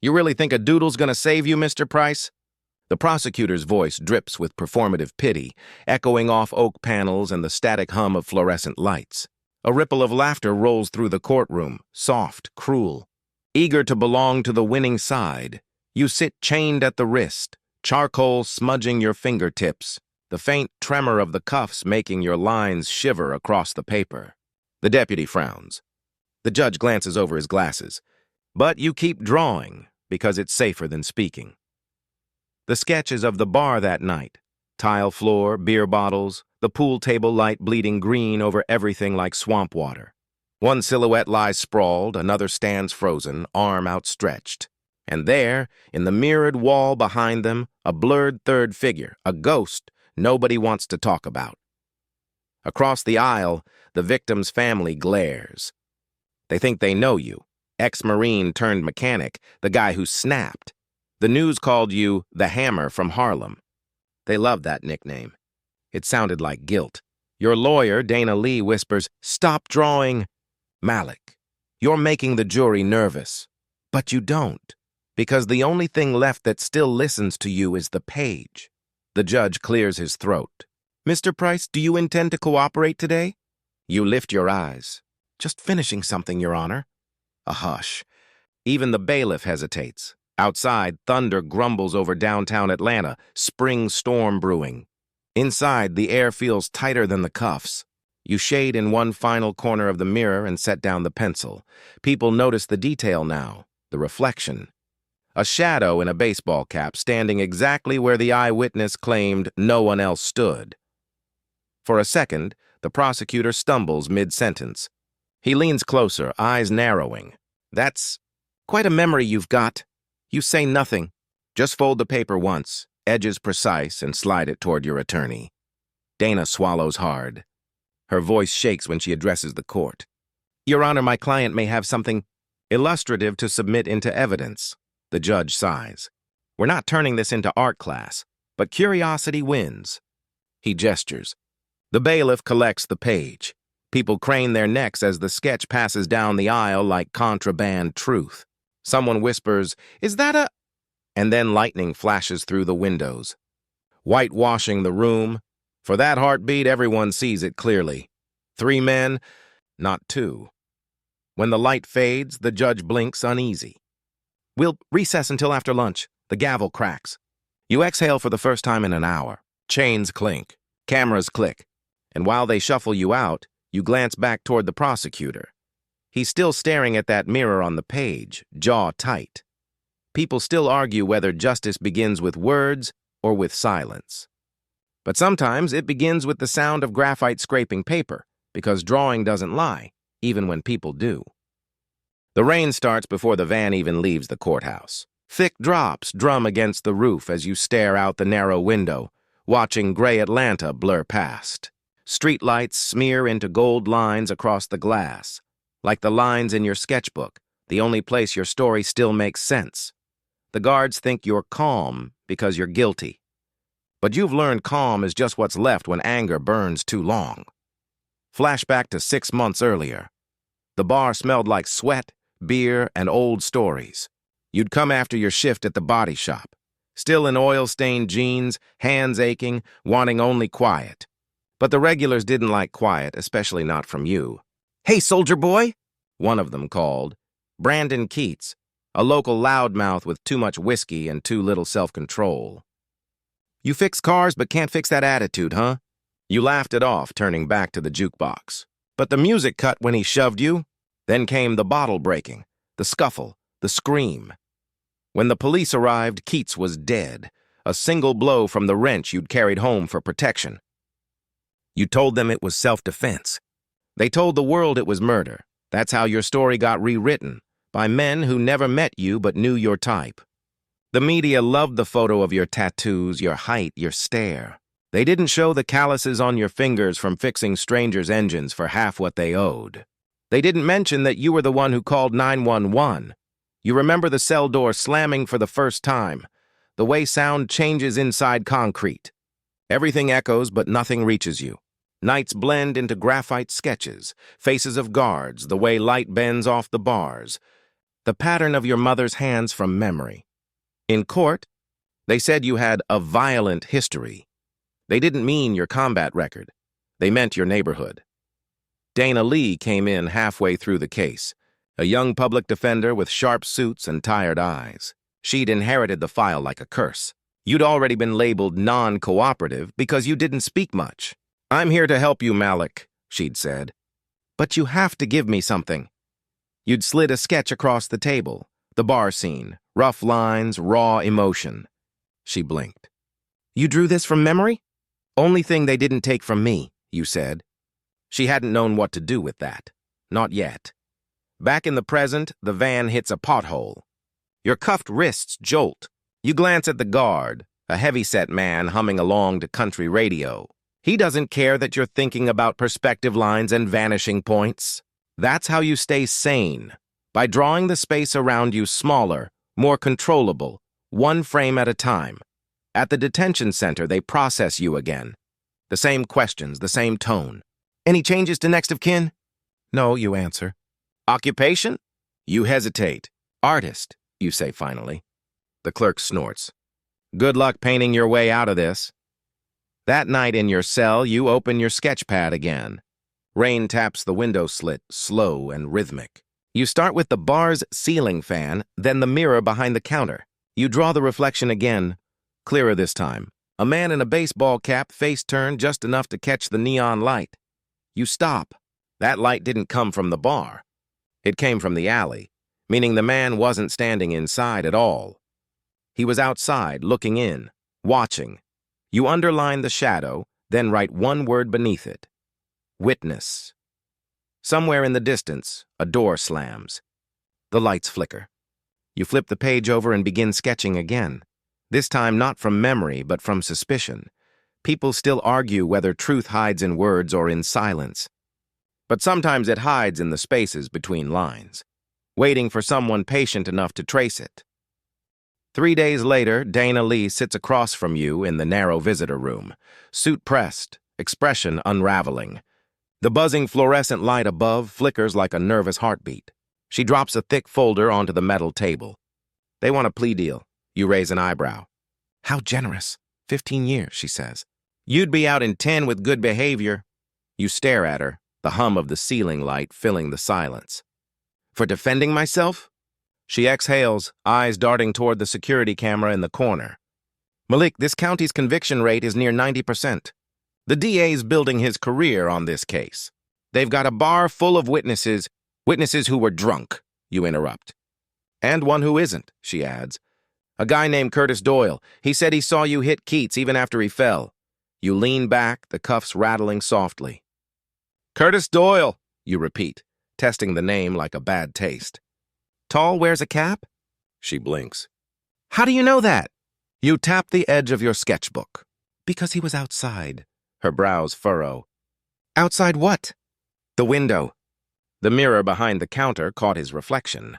You really think a doodle's gonna save you, Mr. Price? The prosecutor's voice drips with performative pity, echoing off oak panels and the static hum of fluorescent lights. A ripple of laughter rolls through the courtroom, soft, cruel. Eager to belong to the winning side, you sit chained at the wrist, charcoal smudging your fingertips, the faint tremor of the cuffs making your lines shiver across the paper. The deputy frowns. The judge glances over his glasses. But you keep drawing, because it's safer than speaking. The sketches of the bar that night. Tile floor, beer bottles, the pool table light bleeding green over everything like swamp water. One silhouette lies sprawled, another stands frozen, arm outstretched. And there, in the mirrored wall behind them, a blurred third figure, a ghost nobody wants to talk about. Across the aisle, the victim's family glares. They think they know you, ex-Marine turned mechanic, the guy who snapped. The news called you the Hammer from Harlem. They loved that nickname. It sounded like guilt. Your lawyer, Dana Lee, whispers, "Stop drawing." Malik, you're making the jury nervous. But you don't, because the only thing left that still listens to you is the page. The judge clears his throat. "Mr. Price, do you intend to cooperate today?" You lift your eyes. "Just finishing something, Your Honor." A hush. Even the bailiff hesitates. Outside, thunder grumbles over downtown Atlanta, spring storm brewing. Inside, the air feels tighter than the cuffs. You shade in one final corner of the mirror and set down the pencil. People notice the detail now, the reflection. A shadow in a baseball cap standing exactly where the eyewitness claimed no one else stood. For a second, the prosecutor stumbles mid-sentence. He leans closer, eyes narrowing. "That's quite a memory you've got. You say nothing. Just fold the paper once, edges precise, and slide it toward your attorney." Dana swallows hard. Her voice shakes when she addresses the court. "Your Honor, my client may have something illustrative to submit into evidence." The judge sighs. "We're not turning this into art class, but curiosity wins." He gestures. The bailiff collects the page. People crane their necks as the sketch passes down the aisle like contraband truth. Someone whispers, "Is that a—" And then lightning flashes through the windows, whitewashing the room. For that heartbeat, everyone sees it clearly. 3 men, not 2. When the light fades, the judge blinks uneasy. "We'll recess until after lunch." The gavel cracks. You exhale for the first time in an hour. Chains clink. Cameras click. And while they shuffle you out, you glance back toward the prosecutor. He's still staring at that mirror on the page, jaw tight. People still argue whether justice begins with words or with silence. But sometimes it begins with the sound of graphite scraping paper, because drawing doesn't lie, even when people do. The rain starts before the van even leaves the courthouse. Thick drops drum against the roof as you stare out the narrow window, watching gray Atlanta blur past. Streetlights smear into gold lines across the glass, like the lines in your sketchbook, the only place your story still makes sense. The guards think you're calm because you're guilty. But you've learned calm is just what's left when anger burns too long. Flashback to 6 months earlier. The bar smelled like sweat, beer, and old stories. You'd come after your shift at the body shop, still in oil-stained jeans, hands aching, wanting only quiet. But the regulars didn't like quiet, especially not from you. "Hey, soldier boy," one of them called. Brandon Keats, a local loudmouth with too much whiskey and too little self-control. "You fix cars but can't fix that attitude, huh?" You laughed it off, turning back to the jukebox. But the music cut when he shoved you. Then came the bottle breaking, the scuffle, the scream. When the police arrived, Keats was dead, a single blow from the wrench you'd carried home for protection. You told them it was self-defense. They told the world it was murder. That's how your story got rewritten, by men who never met you but knew your type. The media loved the photo of your tattoos, your height, your stare. They didn't show the calluses on your fingers from fixing strangers' engines for half what they owed. They didn't mention that you were the one who called 911. You remember the cell door slamming for the first time, the way sound changes inside concrete. Everything echoes, but nothing reaches you. Nights blend into graphite sketches, faces of guards, the way light bends off the bars. The pattern of your mother's hands from memory. In court, they said you had a violent history. They didn't mean your combat record. They meant your neighborhood. Dana Lee came in halfway through the case, a young public defender with sharp suits and tired eyes. She'd inherited the file like a curse. You'd already been labeled non-cooperative because you didn't speak much. "I'm here to help you, Malik," she'd said. "But you have to give me something." You'd slid a sketch across the table, the bar scene, rough lines, raw emotion. She blinked. "You drew this from memory?" "Only thing they didn't take from me," you said. She hadn't known what to do with that. Not yet. Back in the present, the van hits a pothole. Your cuffed wrists jolt. You glance at the guard, a heavy-set man humming along to country radio. He doesn't care that you're thinking about perspective lines and vanishing points. That's how you stay sane, by drawing the space around you smaller, more controllable, one frame at a time. At the detention center, they process you again. The same questions, the same tone. "Any changes to next of kin?" "No," you answer. "Occupation?" You hesitate. "Artist," you say finally. The clerk snorts. "Good luck painting your way out of this." That night in your cell, you open your sketch pad again. Rain taps the window slit, slow and rhythmic. You start with the bar's ceiling fan, then the mirror behind the counter. You draw the reflection again, clearer this time. A man in a baseball cap, face turned just enough to catch the neon light. You stop. That light didn't come from the bar. It came from the alley, meaning the man wasn't standing inside at all. He was outside, looking in, watching. You underline the shadow, then write one word beneath it. Witness. Somewhere in the distance, a door slams. The lights flicker. You flip the page over and begin sketching again. This time not from memory, but from suspicion. People still argue whether truth hides in words or in silence. But sometimes it hides in the spaces between lines, waiting for someone patient enough to trace it. 3 days later, Dana Lee sits across from you in the narrow visitor room, suit pressed, expression unraveling. The buzzing fluorescent light above flickers like a nervous heartbeat. She drops a thick folder onto the metal table. "They want a plea deal." You raise an eyebrow. "How generous. 15 years, she says. "You'd be out in 10 with good behavior." You stare at her, the hum of the ceiling light filling the silence. "For defending myself?" She exhales, eyes darting toward the security camera in the corner. "Malik, this county's conviction rate is near 90%. The DA's building his career on this case. They've got a bar full of witnesses who were drunk," you interrupt. "And one who isn't," she adds. "A guy named Curtis Doyle. He said he saw you hit Keats even after he fell." You lean back, the cuffs rattling softly. "Curtis Doyle," you repeat, testing the name like a bad taste. "Tall, wears a cap?" She blinks. "How do you know that?" You tap the edge of your sketchbook. "Because he was outside." Her brows furrow. "Outside what?" "The window." The mirror behind the counter caught his reflection.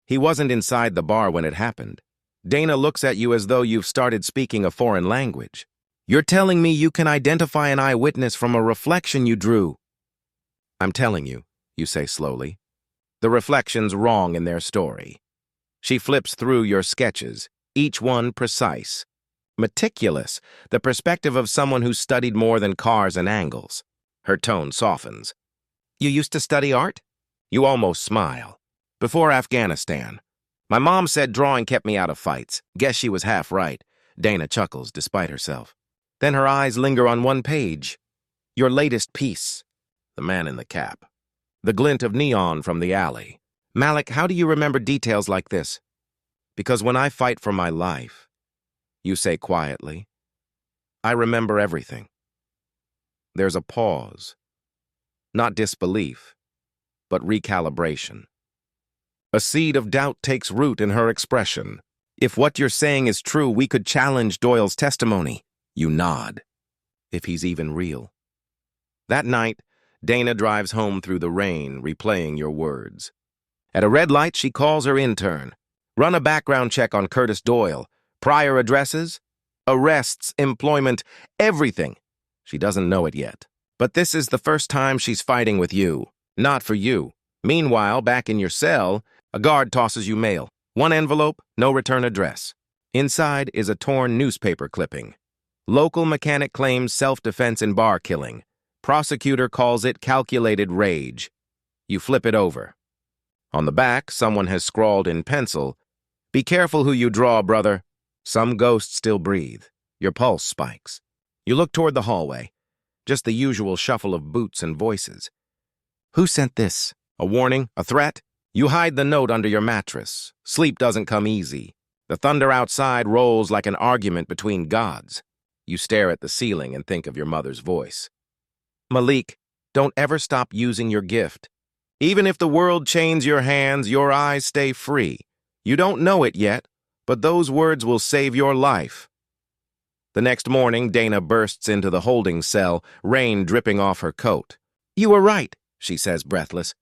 He wasn't inside the bar when it happened. Dana looks at you as though you've started speaking a foreign language. "You're telling me you can identify an eyewitness from a reflection you drew?" "I'm telling you," you say slowly. "The reflection's wrong in their story." She flips through your sketches, each one precise. Meticulous, the perspective of someone who studied more than cars and angles. Her tone softens. "You used to study art?" You almost smile. "Before Afghanistan. My mom said drawing kept me out of fights. Guess she was half right." Dana chuckles despite herself. Then her eyes linger on one page. "Your latest piece." The man in the cap. The glint of neon from the alley. "Malik, how do you remember details like this?" "Because when I fight for my life," you say quietly, "I remember everything." There's a pause. Not disbelief, but recalibration. A seed of doubt takes root in her expression. "If what you're saying is true, we could challenge Doyle's testimony." You nod. "If he's even real." That night, Dana drives home through the rain, replaying your words. At a red light, she calls her intern. "Run a background check on Curtis Doyle. Prior addresses, arrests, employment, everything." She doesn't know it yet. But this is the first time she's fighting with you, not for you. Meanwhile, back in your cell, A guard tosses you mail. One envelope, no return address. Inside is a torn newspaper clipping. Local mechanic claims self-defense in bar killing. Prosecutor calls it calculated rage. You flip it over. On the back, someone has scrawled in pencil, "Be careful who you draw, brother. Some ghosts still breathe." Your pulse spikes. You look toward the hallway. Just the usual shuffle of boots and voices. Who sent this? A warning? A threat? You hide the note under your mattress. Sleep doesn't come easy. The thunder outside rolls like an argument between gods. You stare at the ceiling and think of your mother's voice. Malik, don't ever stop using your gift. Even if the world chains your hands, your eyes stay free. You don't know it yet, but those words will save your life. The next morning, Dana bursts into the holding cell, rain dripping off her coat. You were right, she says, breathless.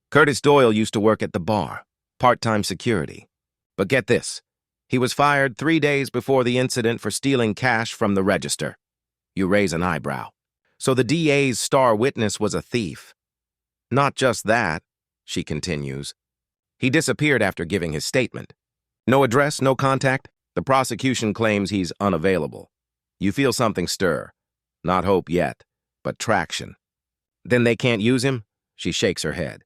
Curtis Doyle used to work at the bar, part-time security. But get this, he was fired 3 days before the incident for stealing cash from the register. You raise an eyebrow. So the DA's star witness was a thief. Not just that, she continues. He disappeared after giving his statement. No address, no contact. The prosecution claims he's unavailable. You feel something stir. Not hope yet, but traction. Then they can't use him? She shakes her head.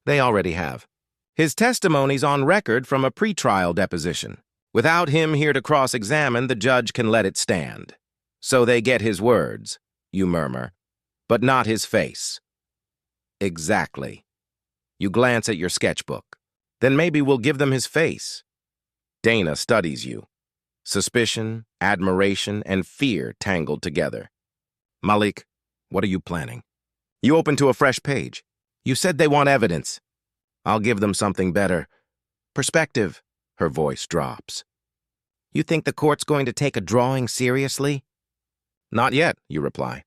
They already have. His testimony's on record from a pretrial deposition. Without him here to cross-examine, the judge can let it stand. So they get his words, you murmur, but not his face. Exactly. You glance at your sketchbook. Then maybe we'll give them his face. Dana studies you. Suspicion, admiration, and fear tangled together. Malik, what are you planning? You open to a fresh page. You said they want evidence. I'll give them something better. Perspective. Her voice drops. You think the court's going to take a drawing seriously? Not yet, you reply.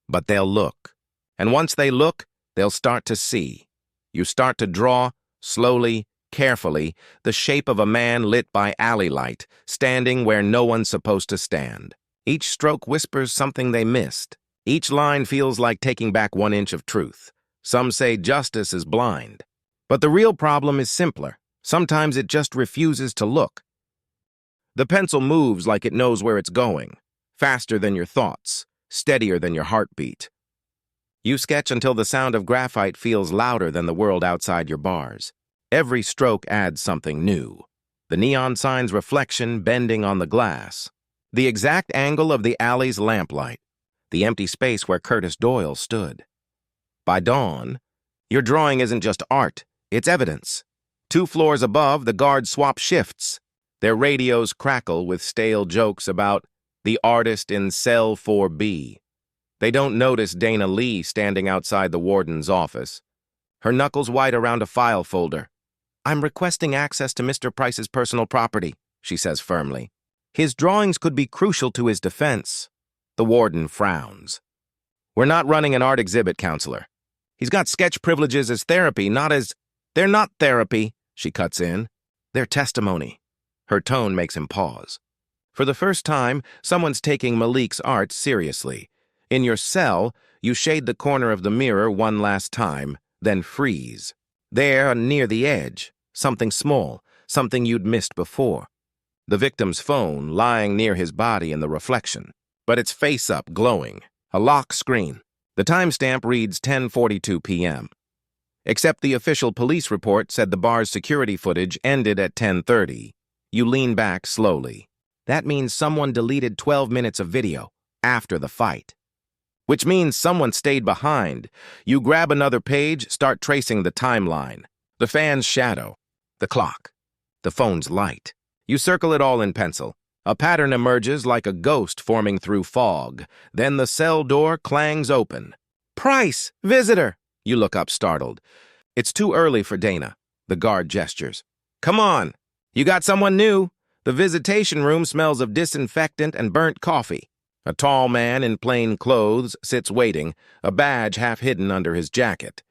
But they'll look. And once they look, they'll start to see. You start to draw, slowly, carefully, the shape of a man lit by alley light, standing where no one's supposed to stand. Each stroke whispers something they missed. Each line feels like taking back 1 inch of truth. Some say justice is blind. But the real problem is simpler. Sometimes it just refuses to look. The pencil moves like it knows where it's going, faster than your thoughts, steadier than your heartbeat. You sketch until the sound of graphite feels louder than the world outside your bars. Every stroke adds something new. The neon sign's reflection bending on the glass. The exact angle of the alley's lamplight. The empty space where Curtis Doyle stood. By dawn, your drawing isn't just art, it's evidence. 2 floors above, the guards swap shifts. Their radios crackle with stale jokes about the artist in cell 4B. They don't notice Dana Lee standing outside the warden's office. Her knuckles white around a file folder. I'm requesting access to Mr. Price's personal property, she says firmly. His drawings could be crucial to his defense. The warden frowns. We're not running an art exhibit, counselor. He's got sketch privileges as therapy, not as... They're not therapy, she cuts in. They're testimony. Her tone makes him pause. For the first time, someone's taking Malik's art seriously. In your cell, you shade the corner of the mirror one last time, then freeze. There, near the edge, something small, something you'd missed before. The victim's phone lying near his body in the reflection, but its face up, glowing. A lock screen. The timestamp reads 10:42 p.m. Except the official police report said the bar's security footage ended at 10:30. You lean back slowly. That means someone deleted 12 minutes of video after the fight. Which means someone stayed behind. You grab another page, start tracing the timeline. The fan's shadow. The clock. The phone's light. You circle it all in pencil. A pattern emerges like a ghost forming through fog. Then the cell door clangs open. Price! Visitor! You look up startled. It's too early for Dana. The guard gestures. Come on! You got someone new? The visitation room smells of disinfectant and burnt coffee. A tall man in plain clothes sits waiting, a badge half hidden under his jacket.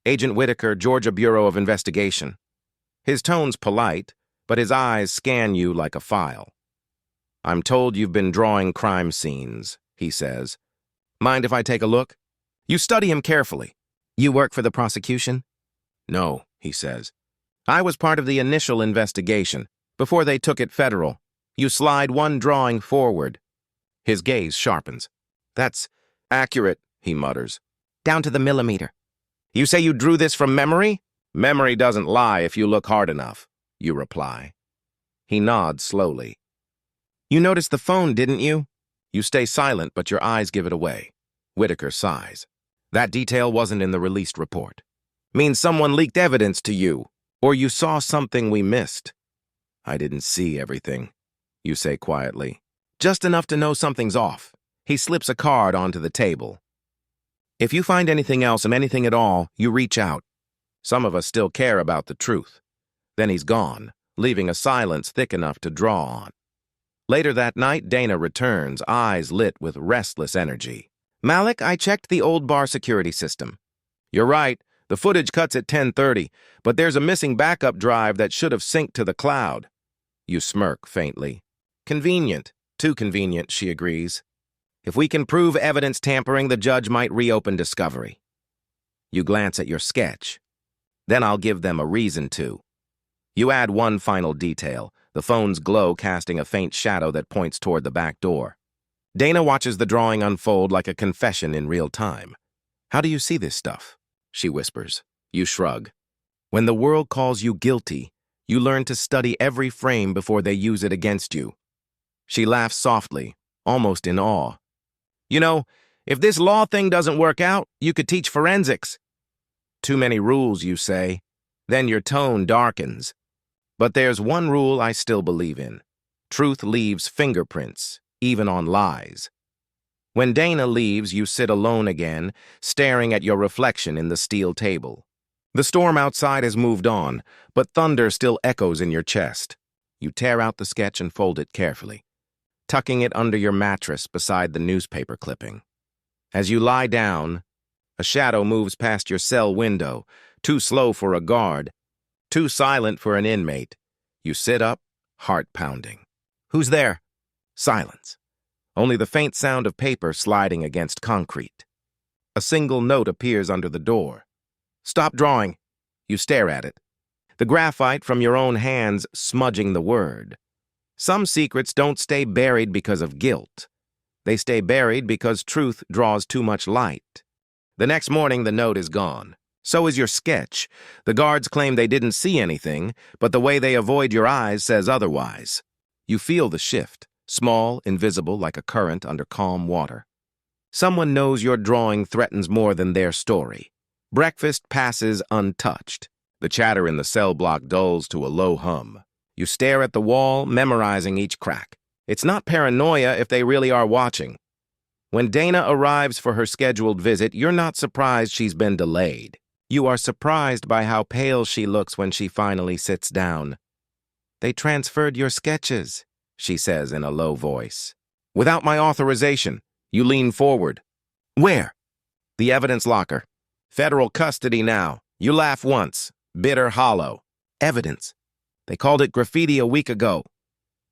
Agent Whitaker, Georgia Bureau of Investigation. His tone's polite, but his eyes scan you like a file. I'm told you've been drawing crime scenes, he says. Mind if I take a look? You study him carefully. You work for the prosecution? No, he says. I was part of the initial investigation, before they took it federal. You slide one drawing forward. His gaze sharpens. That's accurate, he mutters. Down to the millimeter. You say you drew this from memory? Memory doesn't lie if you look hard enough, you reply. He nods slowly. You noticed the phone, didn't you? You stay silent, but your eyes give it away. Whitaker sighs. That detail wasn't in the released report. Means someone leaked evidence to you, or you saw something we missed. I didn't see everything, you say quietly. Just enough to know something's off. He slips a card onto the table. If you find anything else and anything at all, you reach out. Some of us still care about the truth. Then he's gone, leaving a silence thick enough to draw on. Later that night, Dana returns, eyes lit with restless energy. Malik, I checked the old bar security system. You're right, the footage cuts at 10:30, but there's a missing backup drive that should have synced to the cloud. You smirk faintly. Convenient. Too convenient, she agrees. If we can prove evidence tampering, the judge might reopen discovery. You glance at your sketch. Then I'll give them a reason to. You add one final detail, the phone's glow casting a faint shadow that points toward the back door. Dana watches the drawing unfold like a confession in real time. How do you see this stuff? She whispers. You shrug. When the world calls you guilty, you learn to study every frame before they use it against you. She laughs softly, almost in awe. You know, if this law thing doesn't work out, you could teach forensics. Too many rules, you say. Then your tone darkens. But there's one rule I still believe in. Truth leaves fingerprints, even on lies. When Dana leaves, you sit alone again, staring at your reflection in the steel table. The storm outside has moved on, but thunder still echoes in your chest. You tear out the sketch and fold it carefully, tucking it under your mattress beside the newspaper clipping. As you lie down, a shadow moves past your cell window, too slow for a guard, too silent for an inmate. You sit up, heart pounding. Who's there? Silence. Only the faint sound of paper sliding against concrete. A single note appears under the door. Stop drawing. You stare at it. The graphite from your own hands smudging the word. Some secrets don't stay buried because of guilt. They stay buried because truth draws too much light. The next morning, the note is gone. So is your sketch. The guards claim they didn't see anything, but the way they avoid your eyes says otherwise. You feel the shift, small, invisible, like a current under calm water. Someone knows your drawing threatens more than their story. Breakfast passes untouched. The chatter in the cell block dulls to a low hum. You stare at the wall, memorizing each crack. It's not paranoia if they really are watching. When Dana arrives for her scheduled visit, you're not surprised she's been delayed. You are surprised by how pale she looks when she finally sits down. They transferred your sketches, she says in a low voice. Without my authorization. You lean forward. Where? The evidence locker. Federal custody now. You laugh once. Bitter hollow. Evidence. They called it graffiti a week ago.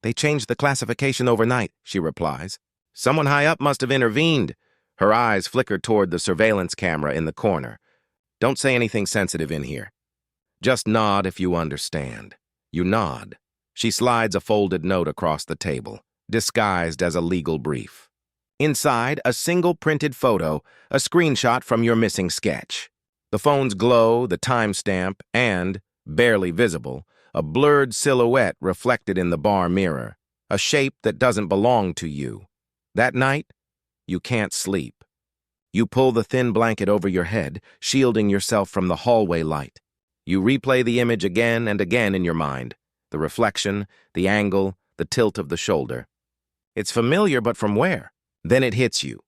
They changed the classification overnight, she replies. Someone high up must have intervened. Her eyes flicker toward the surveillance camera in the corner. Don't say anything sensitive in here. Just nod if you understand. You nod. She slides a folded note across the table, disguised as a legal brief. Inside, a single printed photo, a screenshot from your missing sketch. The phone's glow, the timestamp, and, barely visible, a blurred silhouette reflected in the bar mirror, a shape that doesn't belong to you. That night, you can't sleep. You pull the thin blanket over your head, shielding yourself from the hallway light. You replay the image again and again in your mind, the reflection, the angle, the tilt of the shoulder. It's familiar, but from where? Then it hits you.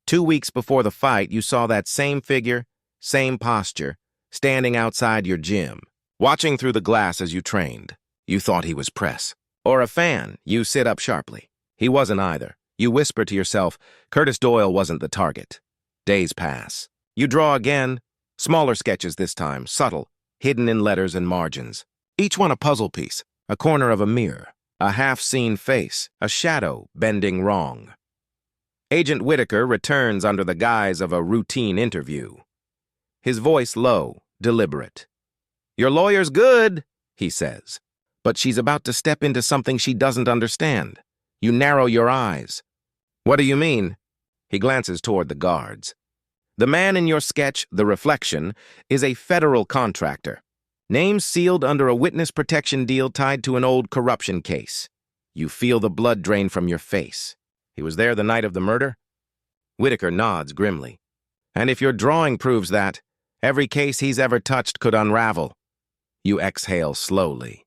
2 weeks before the fight, you saw that same figure, same posture, standing outside your gym, watching through the glass as you trained. You thought he was press. Or a fan. You sit up sharply. He wasn't either. You whisper to yourself, Curtis Doyle wasn't the target. Days pass. You draw again. Smaller sketches this time, subtle, hidden in letters and margins. Each one a puzzle piece, a corner of a mirror, a half-seen face, a shadow bending wrong. Agent Whitaker returns under the guise of a routine interview. His voice low, deliberate. Your lawyer's good. he says. But she's about to step into something she doesn't understand. You narrow your eyes. What do you mean? He glances toward the guards. The man in your sketch, the reflection, is a federal contractor. Name sealed under a witness protection deal tied to an old corruption case. You feel the blood drain from your face. He was there the night of the murder? Whitaker nods grimly. And if your drawing proves that, every case he's ever touched could unravel. You exhale slowly.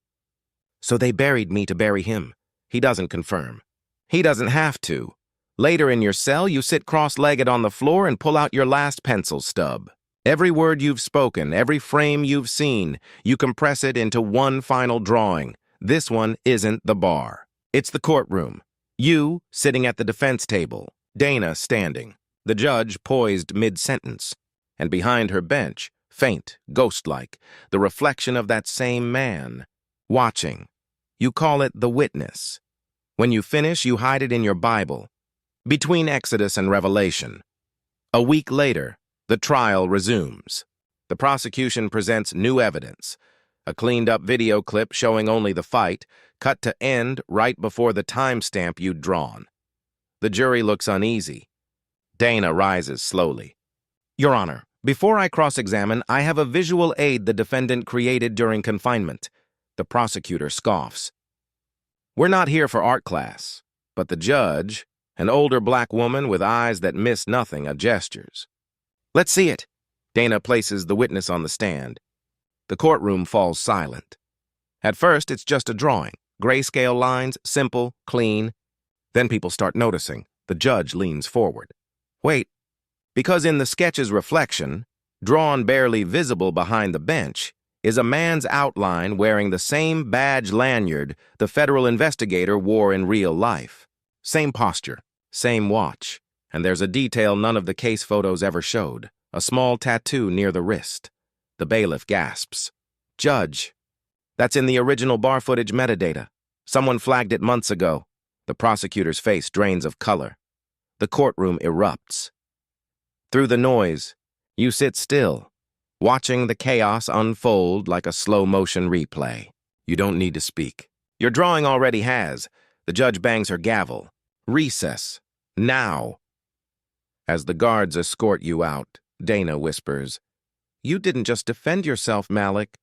So they buried me to bury him. He doesn't confirm. He doesn't have to. Later in your cell, you sit cross-legged on the floor and pull out your last pencil stub. Every word you've spoken, every frame you've seen, you compress it into one final drawing. This one isn't the bar. It's the courtroom. You, sitting at the defense table. Dana standing. The judge poised mid-sentence. And behind her bench, faint, ghost-like, the reflection of that same man. Watching. You call it the witness. When you finish, you hide it in your Bible. Between Exodus and Revelation. A week later, the trial resumes. The prosecution presents new evidence. A cleaned-up video clip showing only the fight, cut to end right before the timestamp you'd drawn. The jury looks uneasy. Dana rises slowly. Your Honor, before I cross-examine, I have a visual aid the defendant created during confinement. The prosecutor scoffs. We're not here for art class, but the judge, an older black woman with eyes that miss nothing, gestures. Let's see it. Dana places the witness on the stand. The courtroom falls silent. At first, it's just a drawing. Grayscale lines, simple, clean. Then people start noticing. The judge leans forward. Wait, because in the sketch's reflection, drawn barely visible behind the bench, is a man's outline wearing the same badge lanyard the federal investigator wore in real life. Same posture, same watch, and there's a detail none of the case photos ever showed, a small tattoo near the wrist. The bailiff gasps. Judge, that's in the original bar footage metadata. Someone flagged it months ago. The prosecutor's face drains of color. The courtroom erupts. Through the noise, you sit still, watching the chaos unfold like a slow-motion replay. You don't need to speak. Your drawing already has. The judge bangs her gavel. Recess. Now. As the guards escort you out, Dana whispers, You didn't just defend yourself, Malik.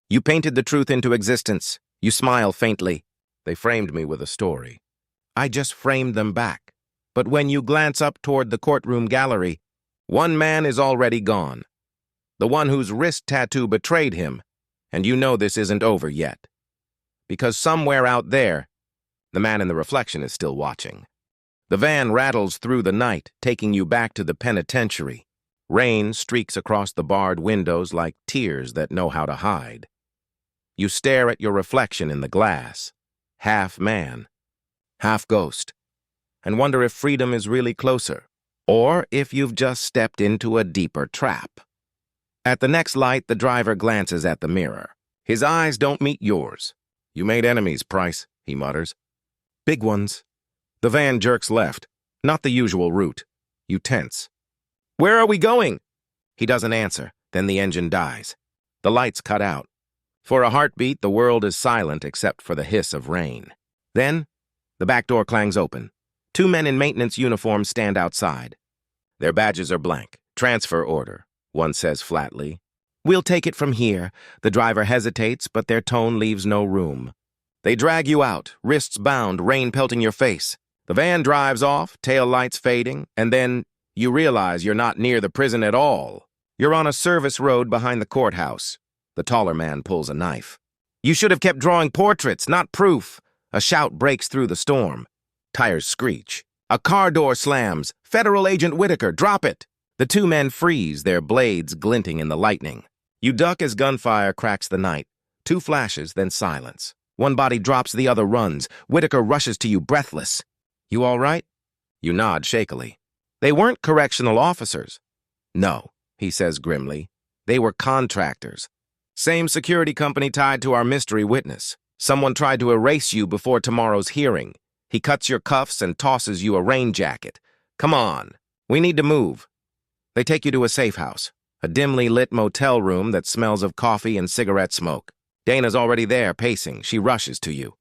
You painted the truth into existence. You smile faintly. They framed me with a story. I just framed them back. But when you glance up toward the courtroom gallery, one man is already gone. The one whose wrist tattoo betrayed him, and you know this isn't over yet. Because somewhere out there, the man in the reflection is still watching. The van rattles through the night, taking you back to the penitentiary. Rain streaks across the barred windows like tears that know how to hide. You stare at your reflection in the glass, half man, half ghost, and wonder if freedom is really closer, or if you've just stepped into a deeper trap. At the next light, the driver glances at the mirror. His eyes don't meet yours. You made enemies, Price, he mutters. Big ones. The van jerks left, not the usual route. You tense. Where are we going? He doesn't answer. Then the engine dies. The lights cut out. For a heartbeat, the world is silent except for the hiss of rain. Then, the back door clangs open. Two men in maintenance uniforms stand outside. Their badges are blank. Transfer order, one says flatly. We'll take it from here. The driver hesitates, but their tone leaves no room. They drag you out, wrists bound, rain pelting your face. The van drives off, tail lights fading, and then you realize you're not near the prison at all. You're on a service road behind the courthouse. The taller man pulls a knife. You should have kept drawing portraits, not proof. A shout breaks through the storm. Tires screech. A car door slams. Federal Agent Whitaker, drop it! The two men freeze, their blades glinting in the lightning. You duck as gunfire cracks the night. Two flashes, then silence. One body drops, the other runs. Whitaker rushes to you, breathless. You all right? You nod shakily. They weren't correctional officers. No, he says grimly. They were contractors. Same security company tied to our mystery witness. Someone tried to erase you before tomorrow's hearing. He cuts your cuffs and tosses you a rain jacket. Come on, we need to move. They take you to a safe house, a dimly lit motel room that smells of coffee and cigarette smoke. Dana's already there, pacing. She rushes to you.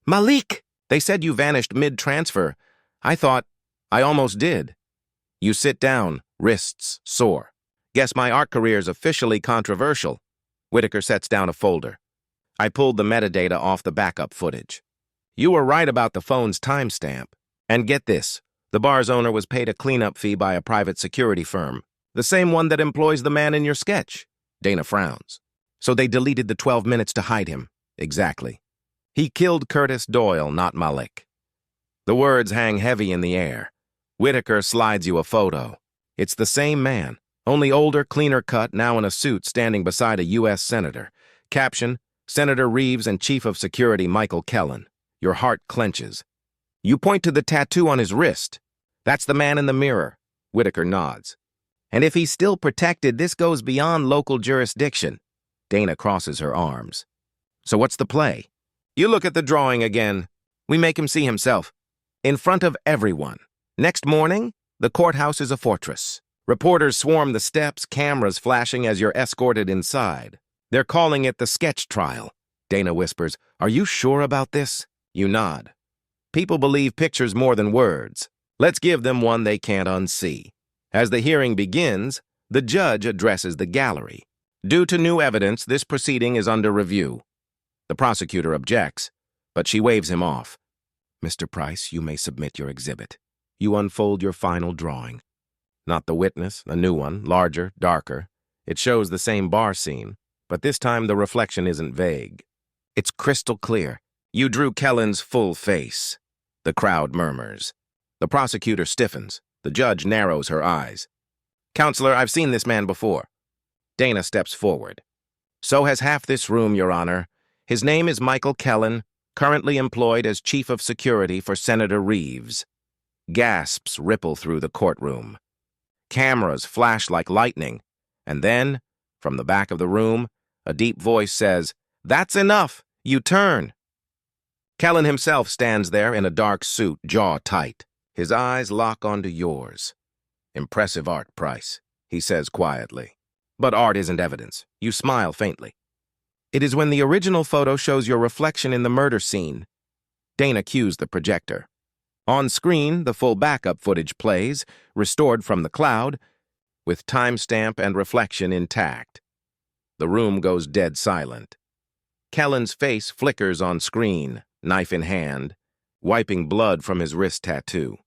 Malik! They said you vanished mid-transfer. I almost did. You sit down, wrists sore. Guess my art career's officially controversial. Whitaker sets down a folder. I pulled the metadata off the backup footage. You were right about the phone's timestamp. And get this, the bar's owner was paid a cleanup fee by a private security firm, the same one that employs the man in your sketch. Dana frowns. So they deleted the 12 minutes to hide him. Exactly. He killed Curtis Doyle, not Malik. The words hang heavy in the air. Whitaker slides you a photo. It's the same man, only older, cleaner cut, now in a suit standing beside a U.S. senator. Caption, Senator Reeves and Chief of Security Michael Kellen. Your heart clenches. You point to the tattoo on his wrist. That's the man in the mirror. Whitaker nods. And if he's still protected, this goes beyond local jurisdiction. Dana crosses her arms. So what's the play? You look at the drawing again. We make him see himself. In front of everyone. Next morning, the courthouse is a fortress. Reporters swarm the steps, cameras flashing as you're escorted inside. They're calling it the sketch trial. Dana whispers, "Are you sure about this?" You nod. People believe pictures more than words. Let's give them one they can't unsee. As the hearing begins, the judge addresses the gallery. Due to new evidence, this proceeding is under review. The prosecutor objects, but she waves him off. Mr. Price, you may submit your exhibit. You unfold your final drawing. Not the witness, a new one, larger, darker. It shows the same bar scene, but this time the reflection isn't vague. It's crystal clear. You drew Kellen's full face. The crowd murmurs. The prosecutor stiffens. The judge narrows her eyes. Counselor, I've seen this man before. Dana steps forward. So has half this room, Your Honor. His name is Michael Kellen, currently employed as Chief of Security for Senator Reeves. Gasps ripple through the courtroom. Cameras flash like lightning, and then, from the back of the room, a deep voice says, "That's enough! You turn!" Kellen himself stands there in a dark suit, jaw tight. His eyes lock onto yours. "Impressive art, Price," he says quietly. "But art isn't evidence." You smile faintly. "It is when the original photo shows your reflection in the murder scene." Dana cues the projector. On screen, the full backup footage plays, restored from the cloud, with timestamp and reflection intact. The room goes dead silent. Kellen's face flickers on screen, knife in hand, wiping blood from his wrist tattoo.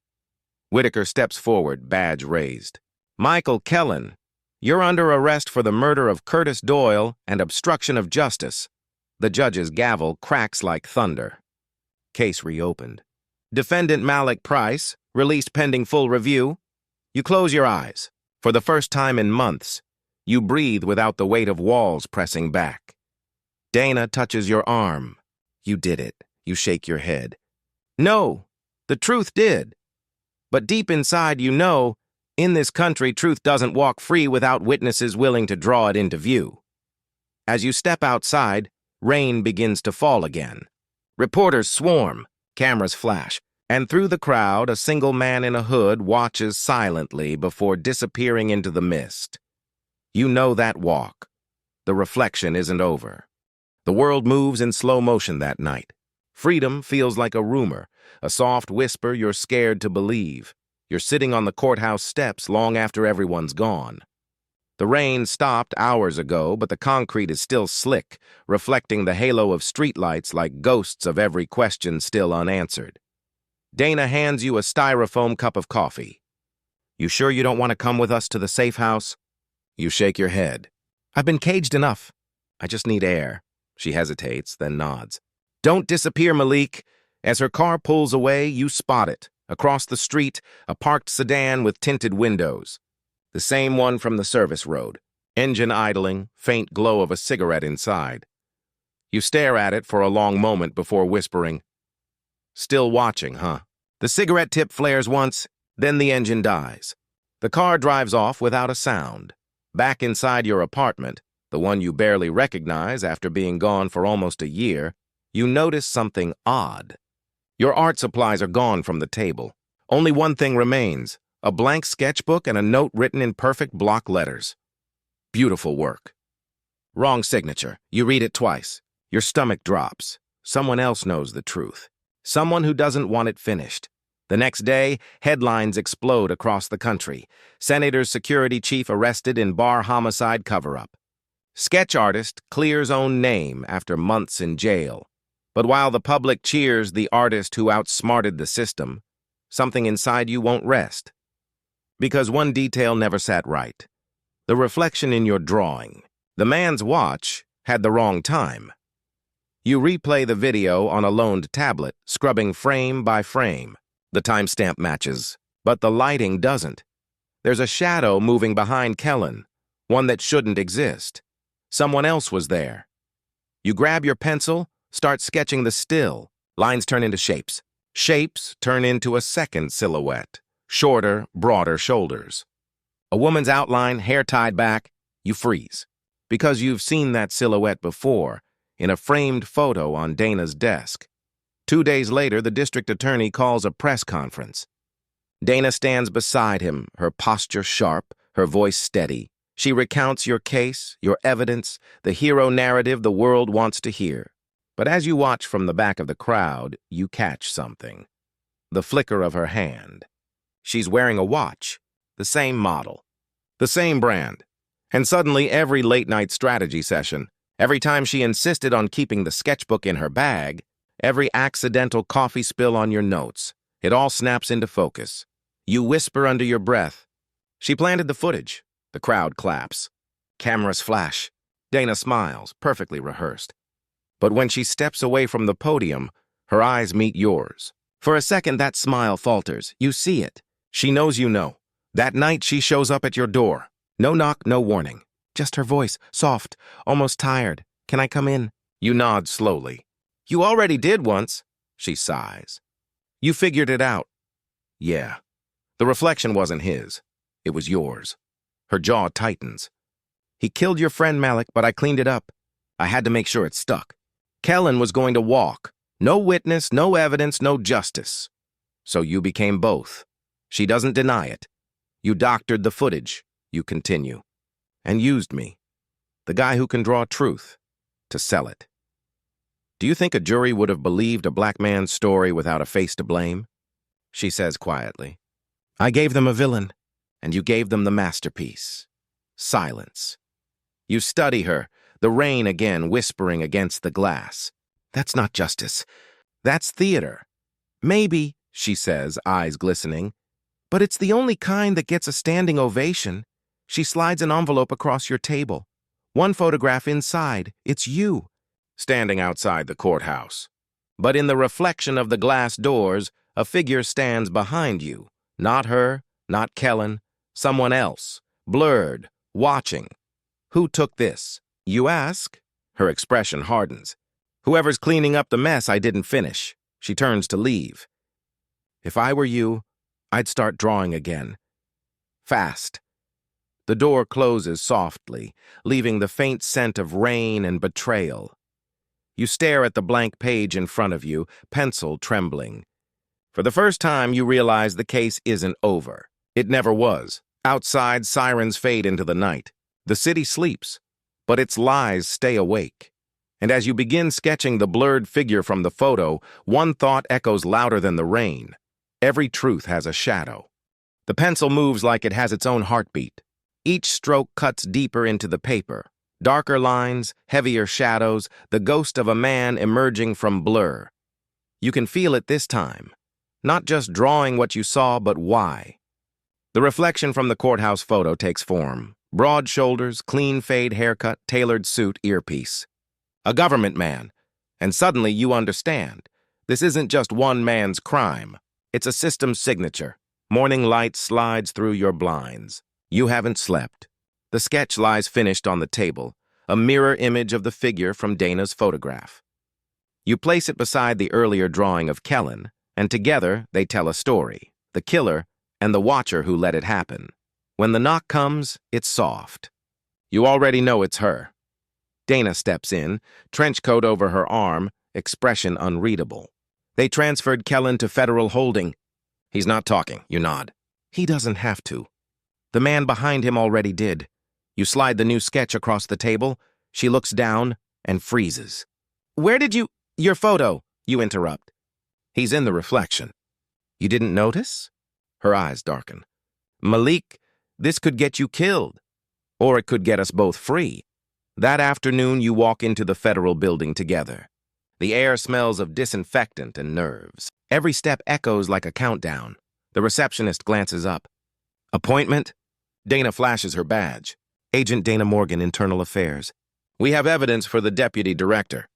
Whitaker steps forward, badge raised. "Michael Kellen, you're under arrest for the murder of Curtis Doyle and obstruction of justice." The judge's gavel cracks like thunder. Case reopened. Defendant Malik Price, released pending full review. You close your eyes. For the first time in months, you breathe without the weight of walls pressing back. Dana touches your arm. You did it. You shake your head. No, the truth did. But deep inside you know, in this country, truth doesn't walk free without witnesses willing to draw it into view. As you step outside, rain begins to fall again. Reporters swarm. Cameras flash, and through the crowd, a single man in a hood watches silently before disappearing into the mist. You know that walk. The reflection isn't over. The world moves in slow motion that night. Freedom feels like a rumor, a soft whisper you're scared to believe. You're sitting on the courthouse steps long after everyone's gone. The rain stopped hours ago, but the concrete is still slick, reflecting the halo of streetlights like ghosts of every question still unanswered. Dana hands you a styrofoam cup of coffee. "You sure you don't want to come with us to the safe house?" You shake your head. "I've been caged enough. I just need air." She hesitates, then nods. "Don't disappear, Malik." As her car pulls away, you spot it. Across the street, a parked sedan with tinted windows. The same one from the service road. Engine idling, faint glow of a cigarette inside. You stare at it for a long moment before whispering, "Still watching, huh?" The cigarette tip flares once, then the engine dies. The car drives off without a sound. Back inside your apartment, the one you barely recognize after being gone for almost a year, you notice something odd. Your art supplies are gone from the table. Only one thing remains. A blank sketchbook and a note written in perfect block letters. Beautiful work. Wrong signature. You read it twice. Your stomach drops. Someone else knows the truth. Someone who doesn't want it finished. The next day, headlines explode across the country. Senator's security chief arrested in bar homicide cover-up. Sketch artist clears own name after months in jail. But while the public cheers the artist who outsmarted the system, something inside you won't rest. Because one detail never sat right. The reflection in your drawing. The man's watch had the wrong time. You replay the video on a loaned tablet, scrubbing frame by frame. The timestamp matches, but the lighting doesn't. There's a shadow moving behind Kellen, one that shouldn't exist. Someone else was there. You grab your pencil, start sketching the still. Lines turn into shapes. Shapes turn into a second silhouette. Shorter, broader shoulders. A woman's outline, hair tied back. You freeze. Because you've seen that silhouette before, in a framed photo on Dana's desk. 2 days later, the district attorney calls a press conference. Dana stands beside him, her posture sharp, her voice steady. She recounts your case, your evidence, the hero narrative the world wants to hear. But as you watch from the back of the crowd, you catch something. The flicker of her hand. She's wearing a watch, the same model, the same brand. And suddenly, every late-night strategy session, every time she insisted on keeping the sketchbook in her bag, every accidental coffee spill on your notes, it all snaps into focus. You whisper under your breath. She planted the footage. The crowd claps. Cameras flash. Dana smiles, perfectly rehearsed. But when she steps away from the podium, her eyes meet yours. For a second, that smile falters. You see it. She knows you know. That night, she shows up at your door. No knock, no warning. Just her voice, soft, almost tired. Can I come in? You nod slowly. You already did once. She sighs. You figured it out. Yeah. The reflection wasn't his. It was yours. Her jaw tightens. He killed your friend Malik, but I cleaned it up. I had to make sure it stuck. Kellen was going to walk. No witness, no evidence, no justice. So you became both. She doesn't deny it. You doctored the footage, you continue, and used me, the guy who can draw truth, to sell it. Do you think a jury would have believed a black man's story without a face to blame? She says quietly. I gave them a villain, and you gave them the masterpiece. Silence. You study her, the rain again whispering against the glass. That's not justice. That's theater. Maybe, she says, eyes glistening, but it's the only kind that gets a standing ovation. She slides an envelope across your table. One photograph inside. It's you, standing outside the courthouse. But in the reflection of the glass doors, a figure stands behind you. Not her, not Kellen, someone else, blurred, watching. Who took this? You ask? Her expression hardens. Whoever's cleaning up the mess I didn't finish. She turns to leave. If I were you, I'd start drawing again. Fast. The door closes softly, leaving the faint scent of rain and betrayal. You stare at the blank page in front of you, pencil trembling. For the first time, you realize the case isn't over. It never was. Outside, sirens fade into the night. The city sleeps, but its lies stay awake. And as you begin sketching the blurred figure from the photo, one thought echoes louder than the rain. Every truth has a shadow. The pencil moves like it has its own heartbeat. Each stroke cuts deeper into the paper. Darker lines, heavier shadows, the ghost of a man emerging from blur. You can feel it this time. Not just drawing what you saw, but why. The reflection from the courthouse photo takes form. Broad shoulders, clean fade haircut, tailored suit, earpiece. A government man. And suddenly you understand. This isn't just one man's crime. It's a system signature. Morning light slides through your blinds. You haven't slept. The sketch lies finished on the table, a mirror image of the figure from Dana's photograph. You place it beside the earlier drawing of Kellen, and together they tell a story, the killer and the watcher who let it happen. When the knock comes, it's soft. You already know it's her. Dana steps in, trench coat over her arm, expression unreadable. They transferred Kellen to federal holding. He's not talking, you nod. He doesn't have to. The man behind him already did. You slide the new sketch across the table. She looks down and freezes. Where did you— Your photo, you interrupt. He's in the reflection. You didn't notice? Her eyes darken. Malik, this could get you killed. Or it could get us both free. That afternoon, you walk into the federal building together. The air smells of disinfectant and nerves. Every step echoes like a countdown. The receptionist glances up. Appointment? Dana flashes her badge. Agent Dana Morgan, Internal Affairs. We have evidence for the deputy director.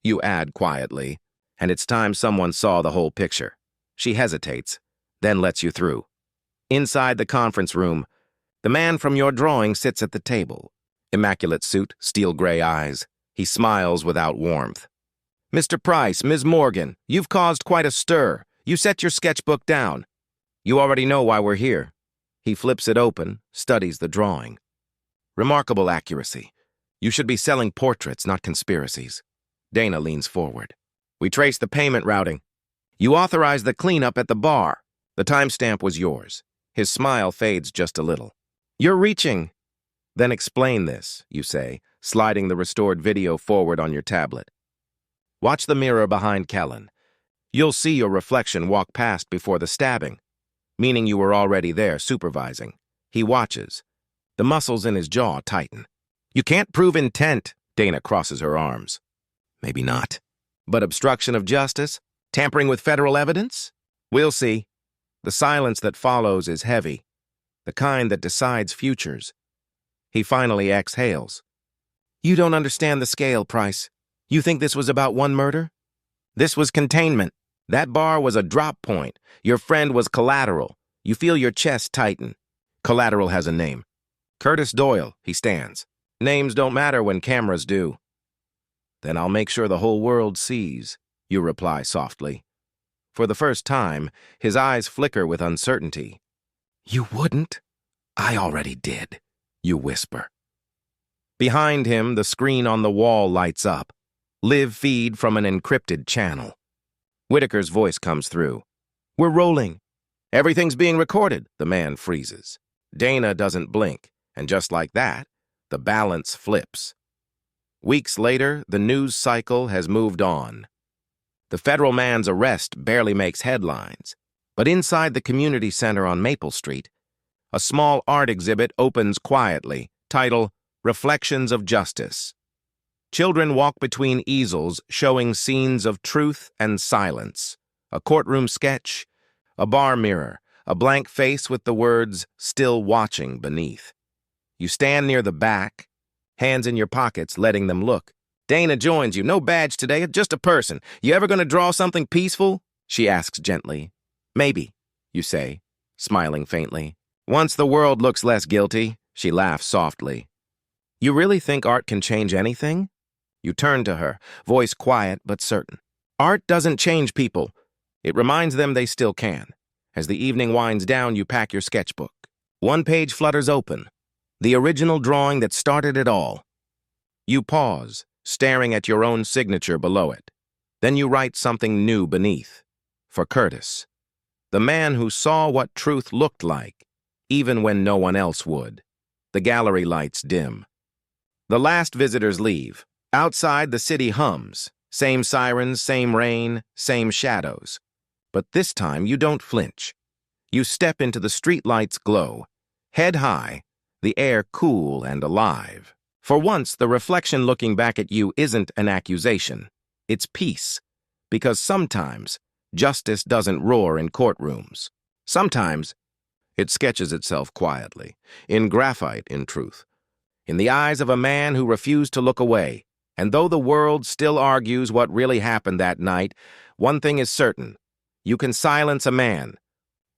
You add quietly, and it's time someone saw the whole picture. She hesitates, then lets you through. Inside the conference room, the man from your drawing sits at the table. Immaculate suit, steel gray eyes. He smiles without warmth. Mr. Price, Ms. Morgan, you've caused quite a stir. You set your sketchbook down. You already know why we're here. He flips it open, studies the drawing. Remarkable accuracy. You should be selling portraits, not conspiracies. Dana leans forward. We traced the payment routing. You authorized the cleanup at the bar. The timestamp was yours. His smile fades just a little. You're reaching. Then explain this, you say, sliding the restored video forward on your tablet. Watch the mirror behind Kellen. You'll see your reflection walk past before the stabbing, meaning you were already there supervising. He watches. The muscles in his jaw tighten. You can't prove intent, Dana crosses her arms. Maybe not. But obstruction of justice? Tampering with federal evidence? We'll see. The silence that follows is heavy, the kind that decides futures. He finally exhales. You don't understand the scale, Price. You think this was about one murder? This was containment. That bar was a drop point. Your friend was collateral. You feel your chest tighten. Collateral has a name. Curtis Doyle, he stands. Names don't matter when cameras do. Then I'll make sure the whole world sees, you reply softly. For the first time, his eyes flicker with uncertainty. You wouldn't? I already did, you whisper. Behind him, the screen on the wall lights up. Live feed from an encrypted channel. Whitaker's voice comes through. We're rolling. Everything's being recorded, the man freezes. Dana doesn't blink, and just like that, the balance flips. Weeks later, the news cycle has moved on. The federal man's arrest barely makes headlines, but inside the community center on Maple Street, a small art exhibit opens quietly, titled Reflections of Justice. Children walk between easels showing scenes of truth and silence, a courtroom sketch, a bar mirror, a blank face with the words, still watching beneath. You stand near the back, hands in your pockets, letting them look. Dana joins you. No badge today, just a person. You ever gonna draw something peaceful? She asks gently. Maybe, you say, smiling faintly. Once the world looks less guilty, she laughs softly. You really think art can change anything? You turn to her, voice quiet but certain. Art doesn't change people. It reminds them they still can. As the evening winds down, you pack your sketchbook. One page flutters open. The original drawing that started it all. You pause, staring at your own signature below it. Then you write something new beneath. For Curtis. The man who saw what truth looked like, even when no one else would. The gallery lights dim. The last visitors leave. Outside, the city hums. Same sirens, same rain, same shadows. But this time, you don't flinch. You step into the streetlight's glow. Head high, the air cool and alive. For once, the reflection looking back at you isn't an accusation. It's peace. Because sometimes, justice doesn't roar in courtrooms. Sometimes, it sketches itself quietly, in graphite, in truth. In the eyes of a man who refused to look away. And though the world still argues what really happened that night, one thing is certain. You can silence a man,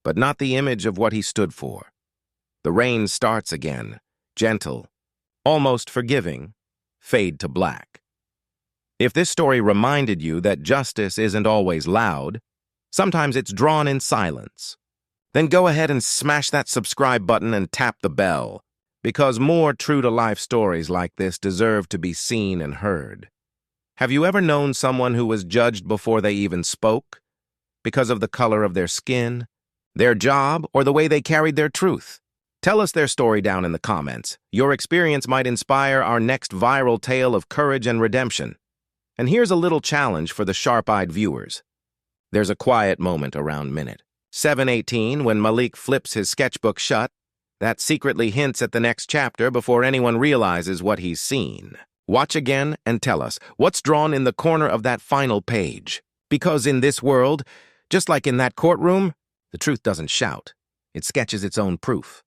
but not the image of what he stood for. The rain starts again, gentle, almost forgiving, fade to black. If this story reminded you that justice isn't always loud, sometimes it's drawn in silence, then go ahead and smash that subscribe button and tap the bell. Because more true-to-life stories like this deserve to be seen and heard. Have you ever known someone who was judged before they even spoke? Because of the color of their skin, their job, or the way they carried their truth? Tell us their story down in the comments. Your experience might inspire our next viral tale of courage and redemption. And here's a little challenge for the sharp-eyed viewers. There's a quiet moment around minute 7:18 when Malik flips his sketchbook shut. That secretly hints at the next chapter before anyone realizes what he's seen. Watch again and tell us what's drawn in the corner of that final page. Because in this world, just like in that courtroom, the truth doesn't shout. It sketches its own proof.